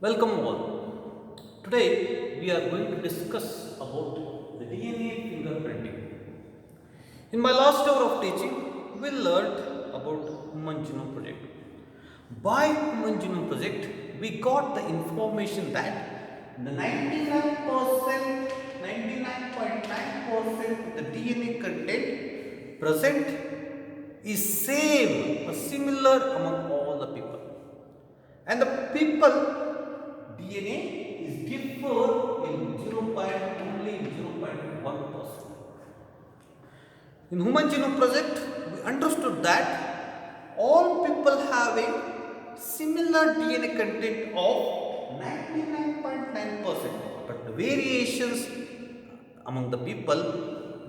Welcome all. Today we are going to discuss about the DNA fingerprinting. In my last hour of teaching, we learned about Human Genome Project. By Human Genome Project, we got the information that the 99.9% of the DNA content present is same or similar among all the people. And the people DNA is differ in 0.1%. In Human Genome Project, we understood that all people having similar DNA content of 99.9%, but the variations among the people,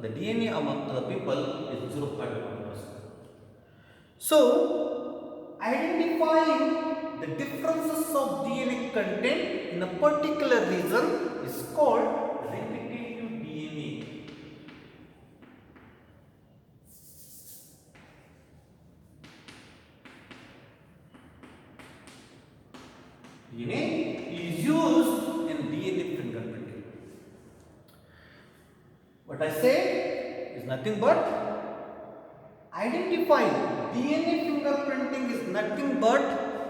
the DNA among the people is 0.1%. So, identifying the differences of DNA content in a particular region is called repetitive DNA. DNA is used in DNA fingerprinting. What I say is nothing but identifying. DNA fingerprinting is nothing but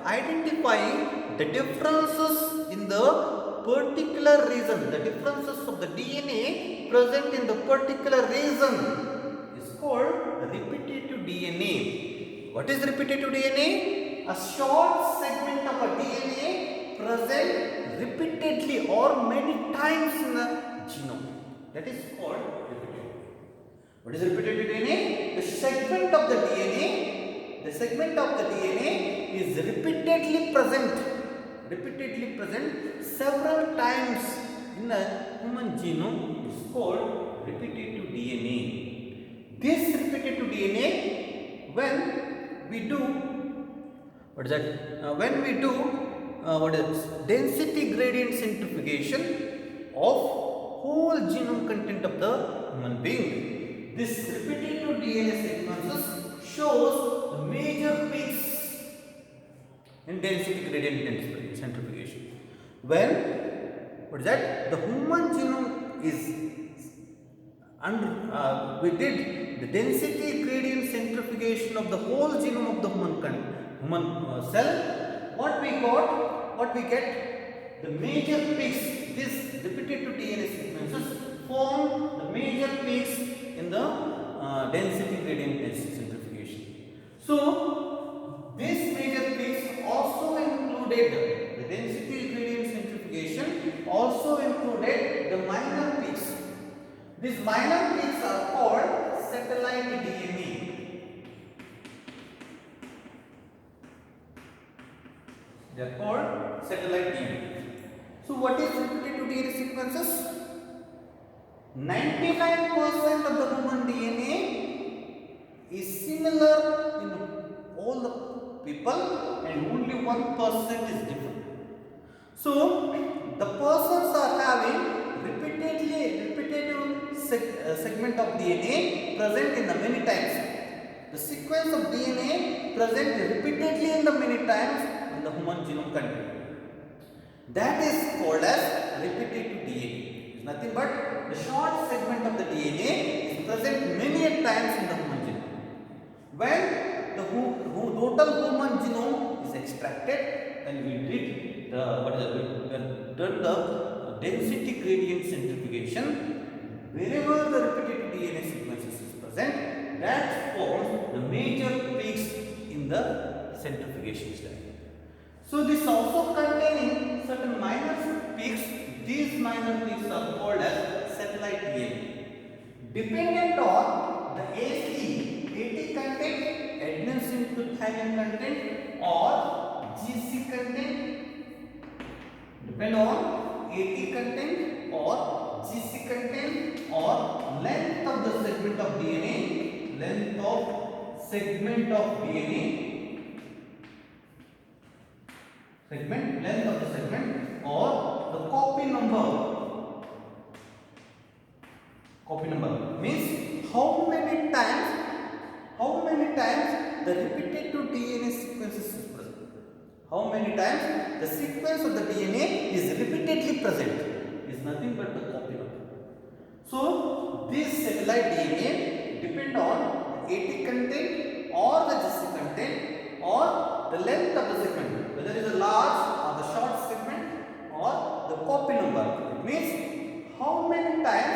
identifying the differences in the particular region. The differences of the DNA present in the particular region is called repetitive DNA. What is repetitive DNA? A short segment of a DNA present repeatedly or many times in the genome. That is called repetitive. What is repetitive DNA? The segment of the DNA is repeatedly present several times in a human genome is called repetitive DNA. This repetitive DNA, when we do density gradient centrifugation of whole genome content of the human being. This repetitive DNA sequences shows the major peaks in density gradient centrifugation. When the human genome is we did the density gradient centrifugation of the whole genome of the human cell. What we get, the major peaks. This repetitive DNA sequences form the major peaks in the density gradient centrifugation. So, these major peaks also included the density gradient centrifugation, also included the minor peaks. These minor peaks are called satellite DNA. They are called satellite DNA. So, what is repetitive DNA sequences? 99% of the human DNA is similar in all the people and only 1% is different. So, the persons are having repetitive segment of DNA present in the many times. The sequence of DNA present repeatedly in the many times in the human genome content. That is called as repetitive DNA. It is nothing but the short segment of the DNA is present many times in the human genome. When the total human genome is extracted and we did the density gradient centrifugation, wherever the repetitive DNA sequences is present, that forms the major peaks in the centrifugation step. So, this also containing certain minor peaks. These minor peaks are called as satellite DNA. Dependent on the AT content, adenosine to thymine content, or GC content, depend on AT content or GC content or length of the segment of DNA, length of the segment or the copy number. Copy number means how many times the repetitive DNA sequences is present. How many times the sequence of the DNA is repeatedly present is nothing but the copy number. So this satellite DNA depend on the AT content or the GC content or the length of the segment, whether it is a large or the short segment or the copy number. It means how many times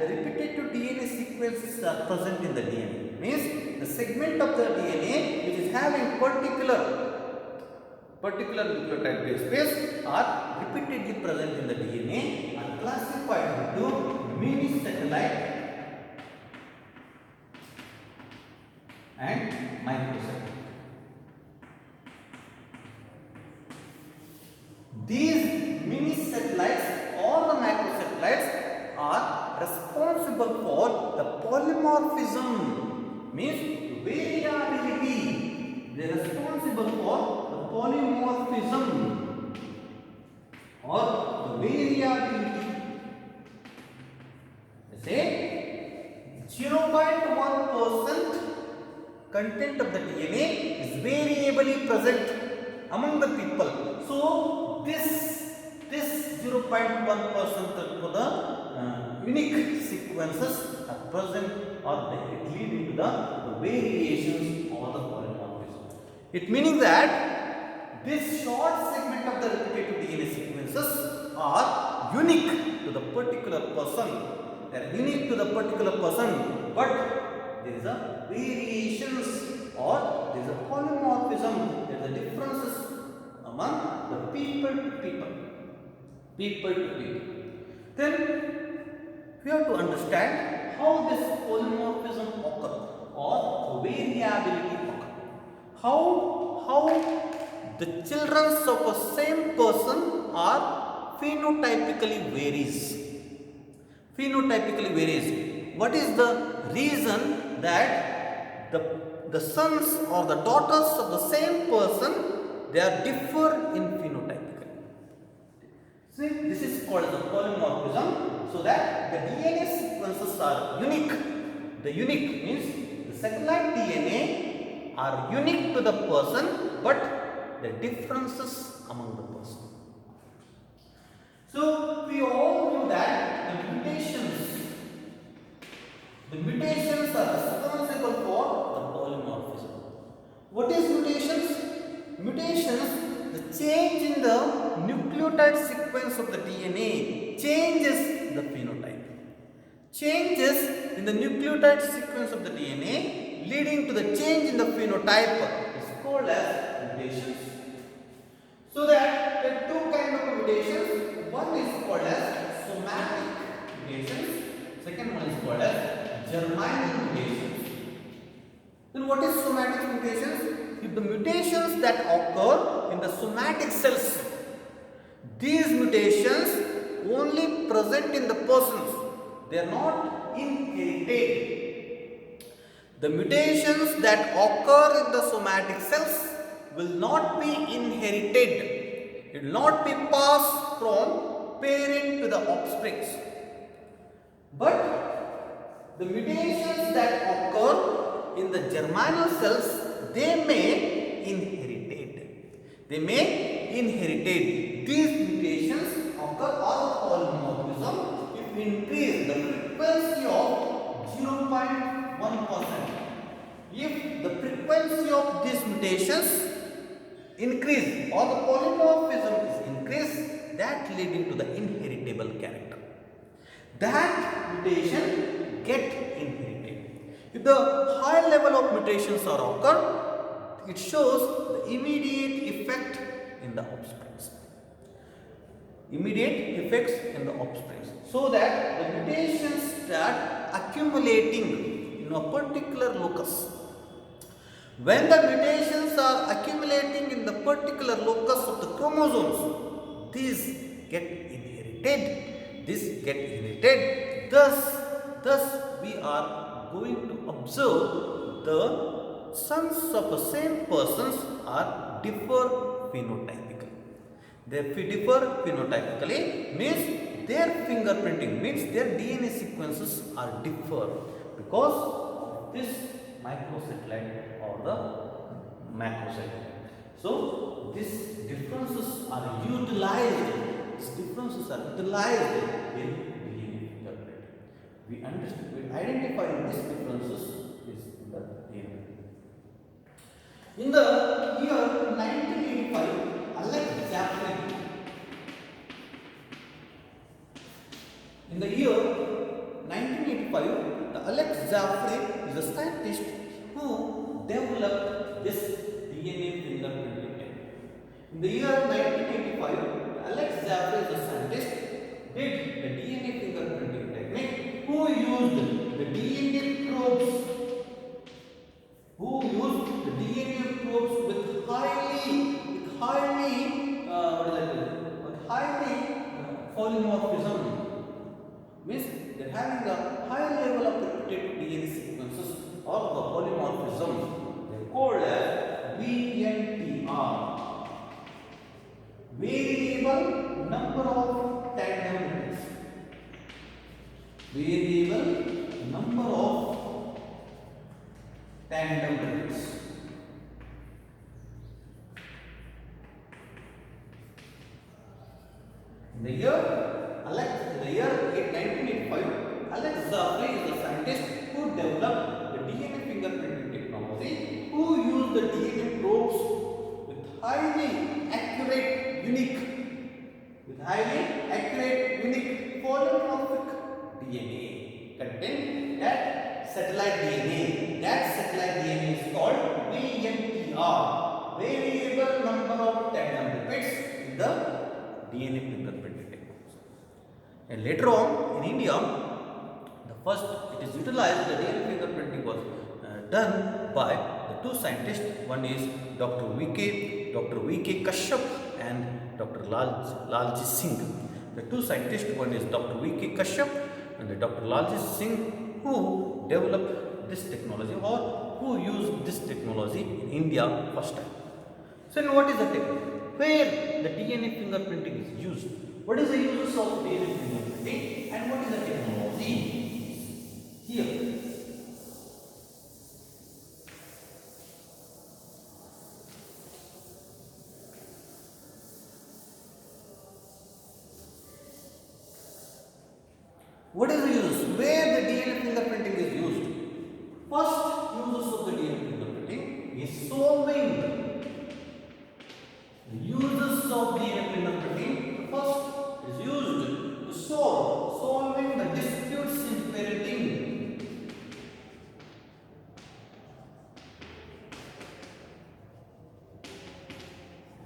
the repetitive DNA sequences are present in the DNA. It means the segment of the DNA which is having particular nucleotide base pairs are repeatedly present in the DNA are classified into mini satellite and microsatellite. These mini satellites or the microsatellites are responsible for the polymorphism, means variability. They are responsible for the polymorphism or the variability. Say 0.1% content of the DNA is variably present among the people. So this 0.1% of the unique sequences are present or they lead into the variations or the polymorphism. It meaning that this short segment of the repetitive DNA sequences are unique to the particular person. They are unique to the particular person, but there is a variations or there is a polymorphism. There is a differences among the people to people. Then we have to understand how this polymorphism occurs or variability occurs. How the children of a same person are phenotypically varies. What is the reason that the sons or the daughters of the same person, they are differ in phenotypically? See, this is called the polymorphism, so that the DNA sequences are unique. The unique means the satellite DNA are unique to the person, but the differences among the person. So we all know that the mutations are responsible for the polymorphism. What is mutations? Mutations, the change in the nucleotide sequence of the DNA changes the phenotype. Changes in the nucleotide sequence of the DNA leading to the change in the phenotype is called as mutations. So that there are two kinds of mutations. One is called as somatic mutations. Second one is called as germinal mutations. Then what is somatic mutations? If the mutations that occur in the somatic cells, these mutations only present in the persons. They are not inherited. The mutations that occur in the somatic cells will not be inherited. It will not be passed from parent to the offspring. But the mutations that occur in the germinal cells, they may inherited. These mutations occur on polymorphism if we increase the frequency of 0.1%. If the frequency of these mutations increase or the polymorphism is increased, that leading to the inheritable character. That mutation get inherited. If the high level of mutations are occurred, it shows the immediate effect in the offspring. So that the mutations start accumulating in a particular locus. When the mutations are accumulating in the particular locus of the chromosomes, these get inherited. Thus we are going to observe the sons of the same persons are differ phenotypically. They differ phenotypically means their fingerprinting, means their DNA sequences are differ because of this microsatellite or the macrosatellite. So this are utilized. These differences are utilized in DNA fingerprint. We understand, we identify these differences is in the DNA. In the year 1985, Alex Jaffe. In the year 1985, the Alex Jaffe is a scientist who developed this DNA fingerprinting technique. In the year 1985, Alex Jaffe is a scientist did the DNA fingerprinting technique who used the DNA probes with highly polymorphism, means they're having a high level of repetitive DNA sequences or the polymorphisms. They're called as VNTR, variable number of tandem repeats. Variable number of tandem repeats. In the year 1985, Alex Jaffe is a scientist who developed the DNA fingerprinting technology, who used the DNA probes with highly accurate, unique polymorphic DNA contain that satellite DNA. That satellite DNA is called VNTR, variable number of tandem repeats in the DNA fingerprinting technology. And later on in India, the first it is utilized, the DNA fingerprinting was done by the two scientists. One is Dr. V.K. Kashyap and Dr. Lalji Singh. The two scientists, one is Dr. V.K. Kashyap and Dr. Lalji Singh, who developed this technology or who used this technology in India first time. So, now what is the technique? Where the DNA fingerprinting is used? What is the uses of DNA fingerprinting and what is the technology? Here. What is the uses? Where the DNA fingerprinting is used? First uses of the DNA fingerprinting is solving. The uses of DNA fingerprinting, first is used to solving the disputes in parenting.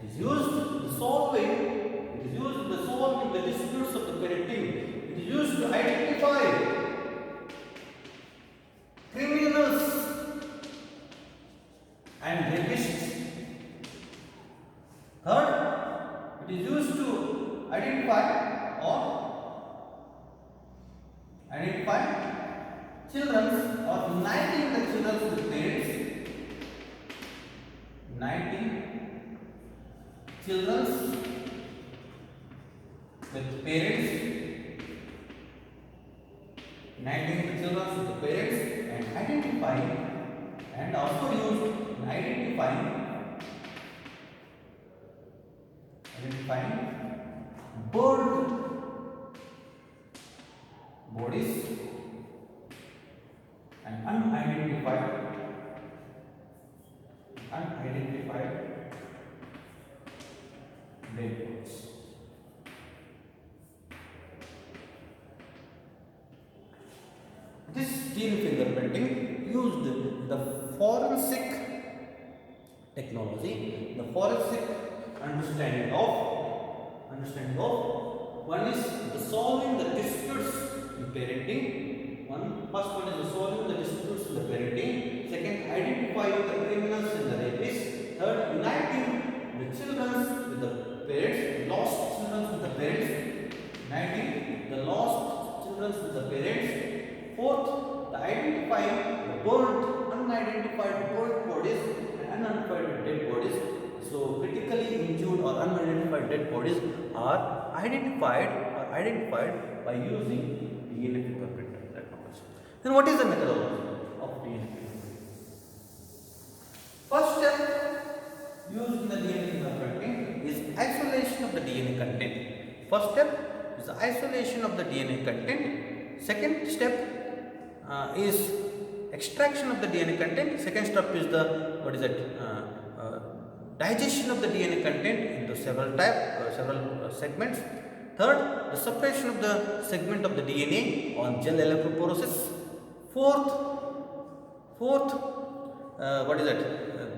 It is used in solving the disputes of the parenting. It is used to identify criminals and rapists. Third, it is used to identify children or uniting the children with parents. Uniting children with parents. Uniting the children with the parents and identifying, and also used in identifying bird bodies and unidentified dead bodies. This DNA fingerprinting used the forensic technology, the forensic understanding of one is the solving the disputes in parenting. First one is the solving the disputes in the parenting. Second, identifying the criminals and the rapists. Third, uniting the children with the parents, lost children with the parents. Uniting the lost children with the parents. Fourth, the identifying the unidentified burnt bodies and unidentified dead bodies. So, critically injured or unidentified dead bodies are identified by using DNA fingerprint technology. Then, what is the methodology of DNA fingerprinting? First step used in the DNA fingerprinting is isolation of the DNA content. First step is the isolation of the DNA content. Second step is extraction of the DNA content. Second step is the digestion of the DNA content into several segments. Third, the separation of the segment of the DNA on gel electrophoresis. Fourth,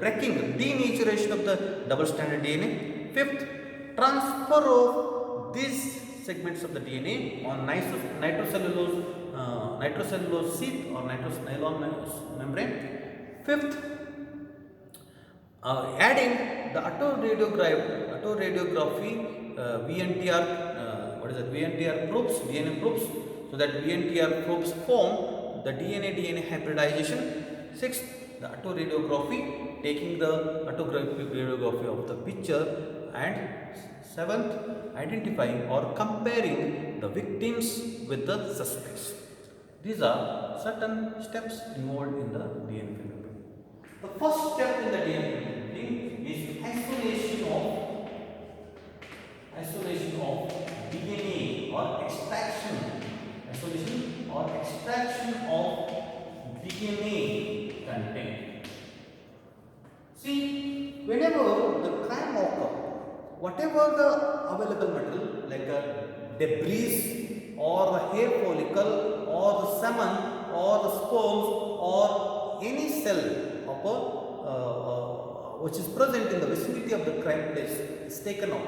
breaking, denaturation of the double stranded DNA. Fifth, transfer of these segments of the DNA on nitrocellulose sheath or nylon membrane. Fifth, adding the autoradiography VNTR probes, DNA probes, so that VNTR probes form the DNA hybridization. Sixth, the autoradiography, taking the autoradiography of the picture. And seventh, identifying or comparing the victims with the suspects. These are certain steps involved in the DNA fingerprint. The first step in the DNA fingerprinting is isolation of DNA or extraction of DNA content. See, whenever the crime occurs, whatever the available material like a debris or the hair follicle or the semen or the sperms or any cell of which is present in the vicinity of the crime place is taken out.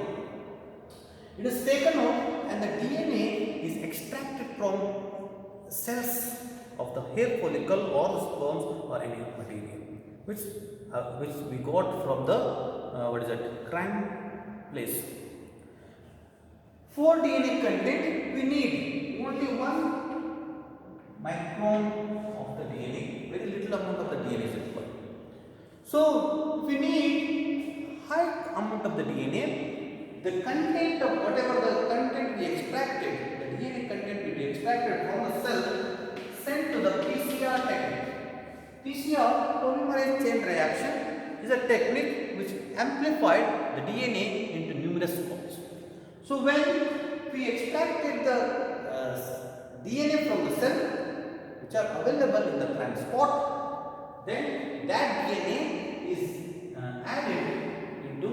It is taken out and the DNA is extracted from cells of the hair follicle or the sperms or any material which we got from the crime place. For DNA content, we need only 1 micron of the DNA. Very little amount of the DNA is required. So, if we need high amount of the DNA, the content of whatever the content we extracted, the DNA content we extracted from the cell, sent to the PCR technique. PCR, polymerase chain reaction, is a technique which amplified the DNA into numerous forms. So when we extracted the DNA from the cell which are available in the crime spot, then that DNA is added into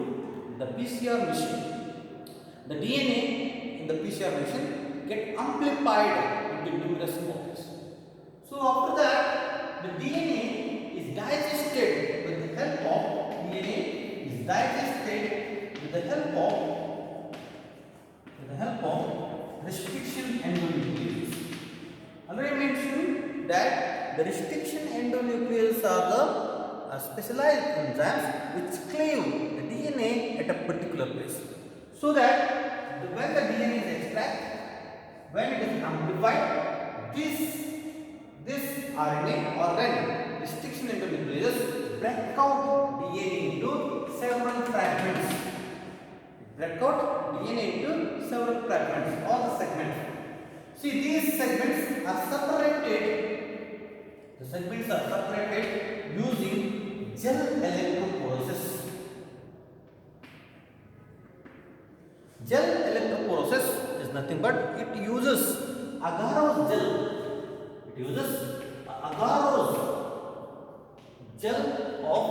the PCR machine. The DNA in the PCR machine get amplified into numerous forms. So after that, the DNA is digested with the help of restriction endonucleases. Already mentioned that the restriction endonucleases are the specialized enzymes which cleave the DNA at a particular place, so that when the DNA is extracted, when it is amplified, this RNA or restriction endonucleases break out DNA into several fragments. Or the segments. See, these segments are separated. The segments are separated using gel electrophoresis. Gel electrophoresis is nothing but it uses agarose gel. Agarose gel of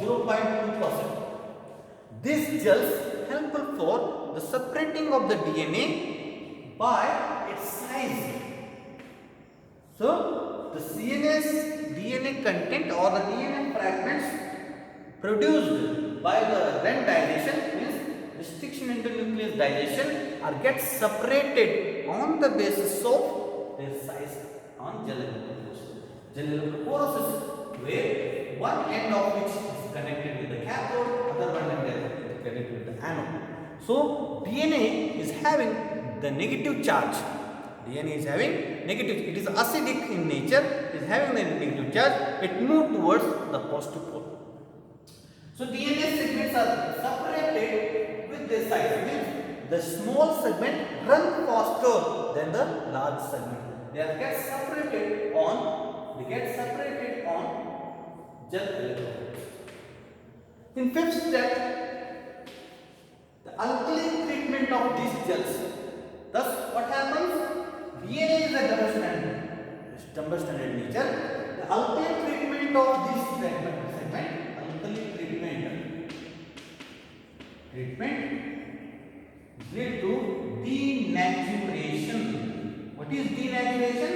0.2%. These gels helpful for the separating of the DNA by its size. So, the DNA content or the DNA fragments produced by the Ren dilation, means restriction endonuclease dilation, are get separated on the basis of their size on gel electrophoresis, where one end of which is connected with the cathode, other one end is connected with the anode. So, DNA is having the negative charge. DNA is having negative, it is acidic in nature, it is having the negative charge, it moves towards the positive pole. So, DNA segments are separated with their size. Means the small segment runs faster than the large segment. They get separated on gel electrophoresis. In fifth step, the of these gels. Thus, what happens? DNA is a double stranded nature. The alkali treatment of this segment, alkali treatment lead to denaturation. What is denaturation?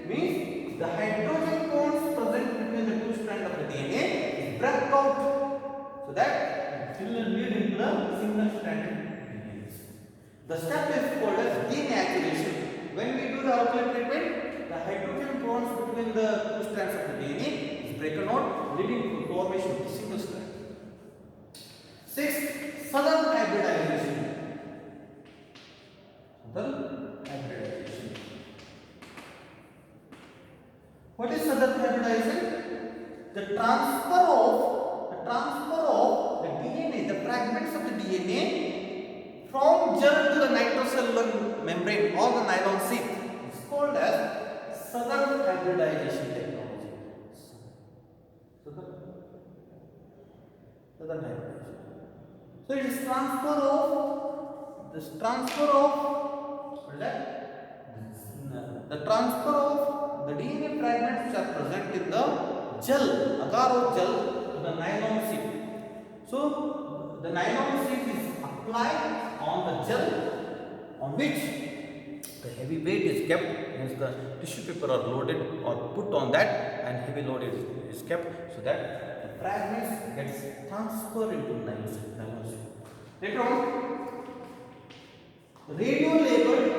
Means the hydrogen bonds present between the two strands of the DNA is break out, so that it will lead into the single stranded DNA. The step is called as denaturation. When we do the alkali treatment, the hydrogen bonds between the two strands of the DNA is broken out, leading to formation of the single strand. Sixth, southern hybridization. What is southern hybridization? The transfer of the DNA, the fragments of the DNA from gel to the nitrocellular membrane or the nylon sheath is called as southern hybridization technology. Southern hybridization. So it is transfer of what is that? The transfer of the DNA fragments which are present in the gel, agar or gel, to the nylon sheath. So the nylon sheath is applied on the gel on which the heavy weight is kept, means the tissue paper are loaded or put on that and heavy load is kept, so that the fragments gets transferred into nylon sheath. Later on, radio labeled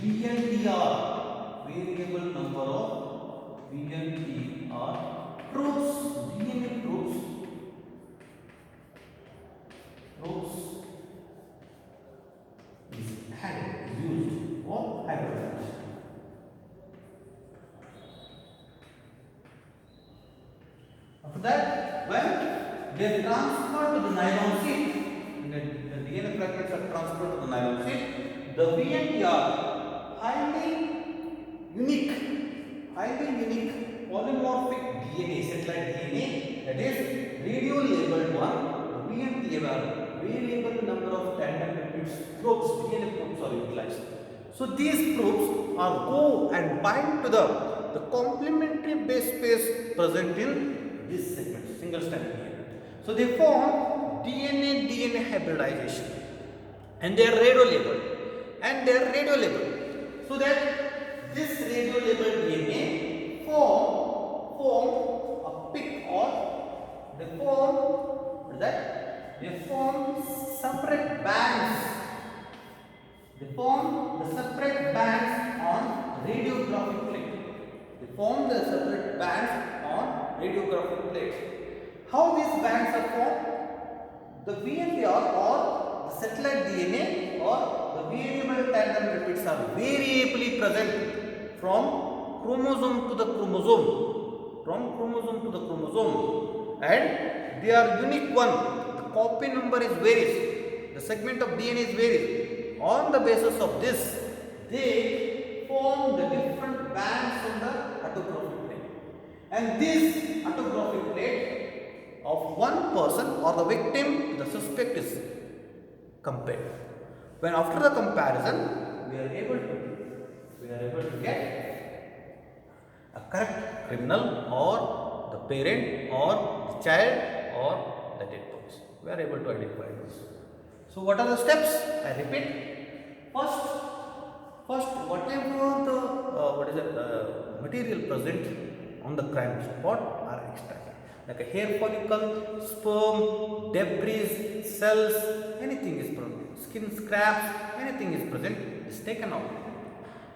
VNTR, variable number of VNTR probes, DNA probes is used for hybridization. After that, when they are transferred to the nylon sheath, the DNA fragments are transferred to the nylon sheath, the VNTR highly unique polymorphic DNA, satellite DNA, that is radio labeled one, the VNTR, variable number of tandem repeats probes, DNA probes are utilized. So these probes are go and bind to the complementary base pairs present in this segment, single strand DNA. So they form DNA hybridization, and they are radio labeled. So that this radio labeled DNA form a peak, or they form separate bands. They form the separate bands on radiographic plate. How these bands are formed? The VNTR or the satellite DNA or the variable tandem repeats are variably present from chromosome to the chromosome, and they are unique one. The copy number is varies. The segment of DNA is varies. On the basis of this, they form the different bands on the autographic plate, and this autographic plate of one person or the victim to the suspect is compared. When after the comparison, we are able to get a correct criminal or the parent or the child or the dead person. We are able to identify this. So what are the steps? I repeat. First, whatever the material present on the crime spot are extracted, like a hair follicle, sperm, debris, cells, anything is present, skin scraps, anything is present, is taken out,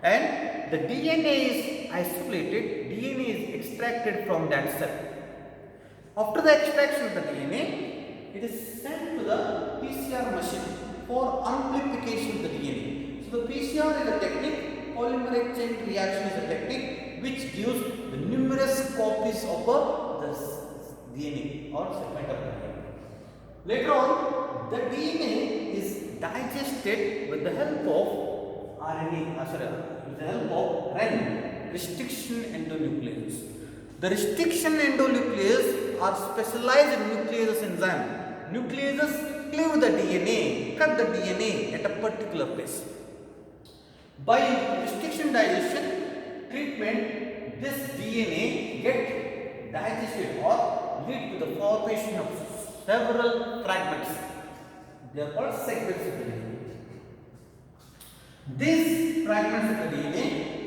and the DNA is isolated, DNA is extracted from that cell. After the extraction of the DNA, it is sent to the PCR machine for amplification of the DNA. So the PCR is a technique, polymerase chain reaction is a technique which gives the numerous copies of the DNA or segment of DNA. Later on, the DNA is digested with the help of RNA, with the help of REN, restriction endonucleases. The restriction endonuclease are specialized nuclease enzyme. Nucleases cleave the DNA, cut the DNA at a particular place. By restriction digestion treatment, this DNA get digested or lead to the formation of several fragments. They are called segments of the DNA. These fragments of the DNA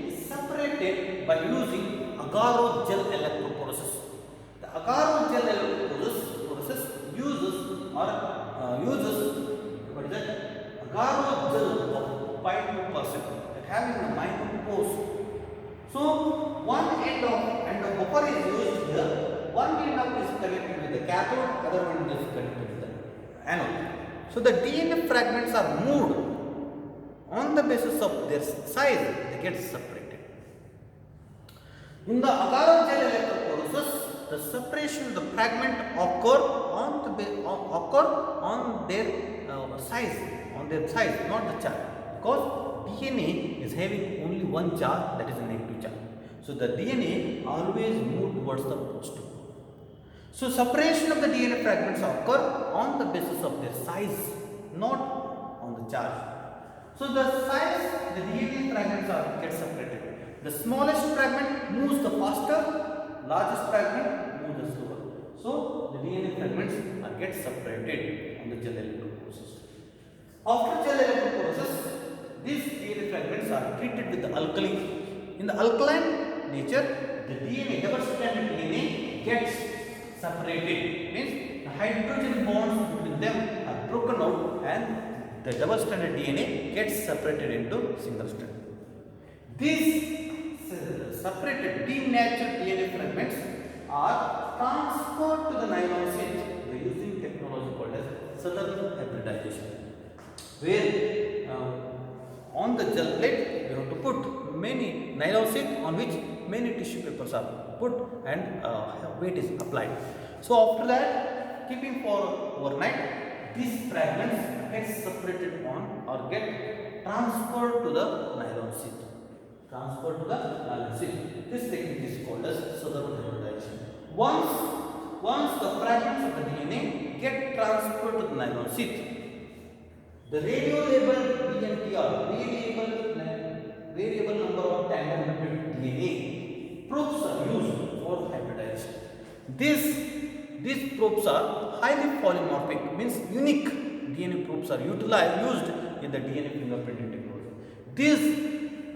is separated by using agar gel electrophoresis. The agar gel electrophoresis uses what is that? Agar gel of 5% that having a minute pores. So one end of buffer is used here. One end of is connected with the cathode, other one is connected with the anode. So the DNA fragments are moved on the basis of their size. They get separated. In the agar gel electrophoresis, the separation of the fragment occur on their size, not the charge, because DNA is having only one charge, that is a negative charge. So the DNA always move towards the positive. So separation of the DNA fragments occur on the basis of their size, not on the charge. So the size, the DNA fragments get separated. The smallest fragment moves the faster, largest fragment moves the slower. So the DNA fragments get separated on the gel electrophoresis. After gel electrophoresis, these DNA fragments are treated with the alkali. In the alkaline nature, the DNA, double-stranded DNA gets separated. Means the hydrogen bonds between them are broken out and the double-stranded DNA gets separated into single strand. These separated denatured DNA fragments are transferred to the nylon sheath by using technology called as southern hybridization, where on the gel plate we have to put many nylon sheath on which many tissue papers are put and weight is applied. So after that, keeping for overnight, these fragments get separated on or get transferred to the nylon sheath. This technique is called as southern hybridization. Once the fragments of the DNA get transferred to the nylon sheath, the radio-labeled DNTR, variable number of tandem DNA probes are used for hybridization. These probes are highly polymorphic, means unique DNA probes are used in the DNA fingerprinting technology. These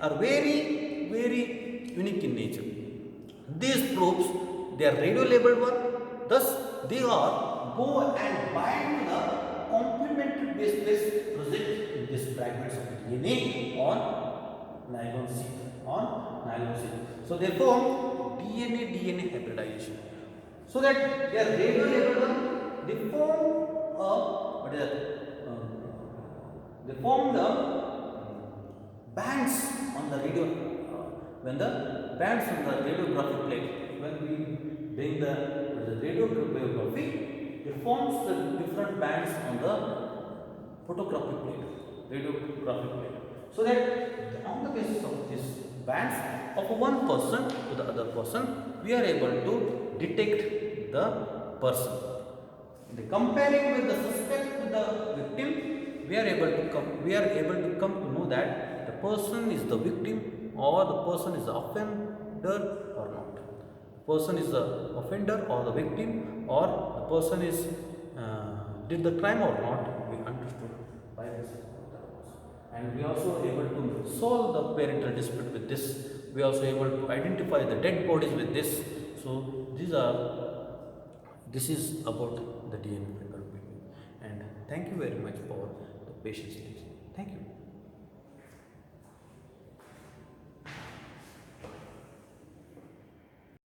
are very, very unique in nature. These probes, they are radio-labeled one, thus they are go and bind the complementary base pairs present in these fragments of the DNA on nylon sheath. So they form DNA hybridization. So that they are radio-labeled one, they form the bands on the radio. When the bands on the radiographic plate, when we bring the radiography, it forms the different bands on the photographic plate, so that on the basis of these bands of one person to the other person, we are able to detect the person. Comparing with the suspect with the victim, we are able to come to know that the person is the victim or the person is the offender or not. The person is the offender or the victim, or the person is did the crime or not, we understood by this. And we are also able to solve the parental dispute with this. We are also able to identify the dead bodies with this. So this is about the DNA fingerprinting. And thank you very much for the patience. Thank you.